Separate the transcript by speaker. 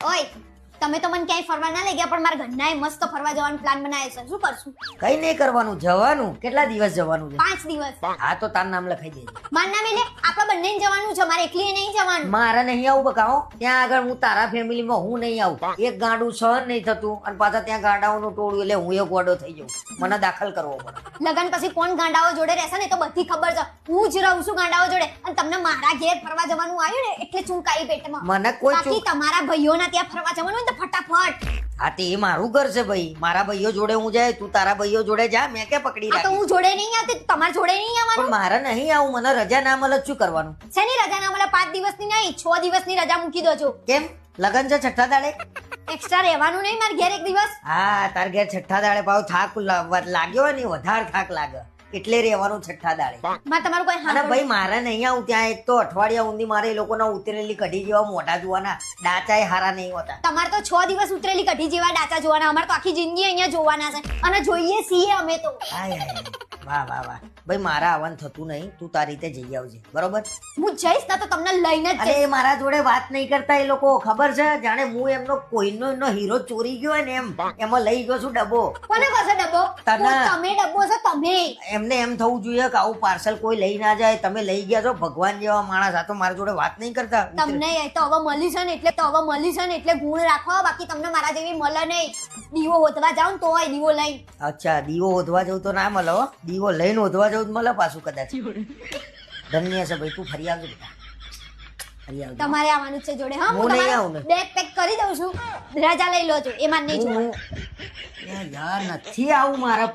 Speaker 1: ઓય તમે તો મને ક્યાંય ફરવા ના લઈ ગયા પણ મારા ઘરનાએ મસ્ત ફરવા જવાનો પ્લાન બનાવ્યો છે. શું કરશું?
Speaker 2: કઈ નહીં કરવાનું, જવાનું. કેટલા દિવસ જવાનું છે?
Speaker 1: 5 દિવસ.
Speaker 2: હા તો તાર નામ લખાઈ દેજે.
Speaker 1: મારું નામ એટલે આપણા બંનેને જવાનું છે, મારે એકલીએ નહીં જવાનું.
Speaker 2: મારે નહીં આવું બકાઓ. ત્યાં આગળ હું તારા ફેમિલીમાં હું નહીં આવું. એક ગાંડું સહન નહીં થતું અને પાછા ત્યાં ગાંડાઓનું ટોળું એટલે હું એક ગોડો થઈ જાઉં. મને દાખલ કરવો પડે.
Speaker 1: લગન પછી કોણ ગાંડાઓ જોડે રહેશે ને તો બધી ખબર છે. હું જ રહું છું ગાંડાઓ જોડે અને તમને મારા ઘેર ફરવા જવાનું આવ્યું ને એટલે ચૂંકાઈ પેટમાં.
Speaker 2: મને કોઈ
Speaker 1: બાકી તમારા ભાઈઓના ત્યાં ફરવા જવાનું હોય ને તો ફટાફટ.
Speaker 2: હા તે એ મારું ઘર છે ભાઈ. મારા ભાઈઓ જોડે હું જાય, તું તારા ભાઈઓ જોડે જા. મેં કે પકડી
Speaker 1: આ તો
Speaker 2: રાખી.
Speaker 1: હું જોડે નહીં આવતી, તમારા જોડે નહીં
Speaker 2: પણ
Speaker 1: આવવાનું.
Speaker 2: મારે નહીં આવું. મને રજા ના મળે શું કરવાનું?
Speaker 1: શેની રજા ના મળે? 5 દિવસની નહીં 6 દિવસની રજા મૂકી દો છો.
Speaker 2: કેમ લગન છે છઠ્ઠા દાડે?
Speaker 1: એક્સ્ટ્રા રહેવાનું નહીં મારા ઘેર એક દિવસ.
Speaker 2: હા તાર ઘેર છઠ્ઠા દાડે પાછો થાક લાગ્યો હોય ને, વધારે થાક લાગે એટલે રહેવાનું છઠ્ઠા દાડે.
Speaker 1: માં તમારું કોઈ
Speaker 2: અને ભાઈ મારે નહીં આવું ત્યાં. એક તો અઠવાડિયા ઊંધી મારે એ લોકોના ઉતરેલી કઢી જેવા મોઢા જોવાના, ડાચાય હારા નહીં હોતા.
Speaker 1: તમારે તો 6 દિવસ ઉતરેલી કઢી જેવા ડાચા જોવાના, અમારે તો આખી જિંદગી અહીંયા જોવાના છે અને જોઈએ છીએ અમે તો.
Speaker 2: હાય હાય. વાહ વાહ વાહ. ભાઈ મારા આવવાનું થતું નહીં, તું તારી રીતે જઈ આવજે, બરોબર?
Speaker 1: હું જઈશ ને તો તમને લઈને જ
Speaker 2: અરે
Speaker 1: જઈશ.
Speaker 2: એ મારા જોડે વાત નહીં કરતા એ લોકો, ખબર છે? જાણે હું એમનો કોઈનો એમનો હીરો ચોરી ગયો હોય ને એમ. એમાં લઈ ગયો છું ડબ્બો.
Speaker 1: કોને કહો ડબ્બો?
Speaker 2: તને.
Speaker 1: તમે ડબ્બો છો તમે.
Speaker 2: એમને એમ થવું જોઈએ કે આવું પાર્સલ કોઈ લઈ ના જાય. તમે લઈ ગયા છો ભગવાન જેવા માણસ, આ તો મારા જોડે વાત નહીં કરતા.
Speaker 1: તમને એ તો હવે મળી છે ને એટલે ગુણ રાખો, બાકી તમને મારા જેવી મળે નહીં. દીવો હોતવા જાવ ને તોય દીવો લઈ.
Speaker 2: અચ્છા દીવો હોધવા જવું તો ના મળે હો. દીવો લઈને હોધવા જવું તો મળે પાછું કદાચ. ધન્ય છે ભાઈ, તું ફરી આવજો બેટા, ફરી આવજો.
Speaker 1: તમારે આવવાનું છે જોડે. હા
Speaker 2: હું નહીં આવું ને.
Speaker 1: બેગ પેક કરી દઉં છું, રજા લઈ લો છો. એમાં નહીં જોવાનું.
Speaker 2: યાર નથી આવું મારા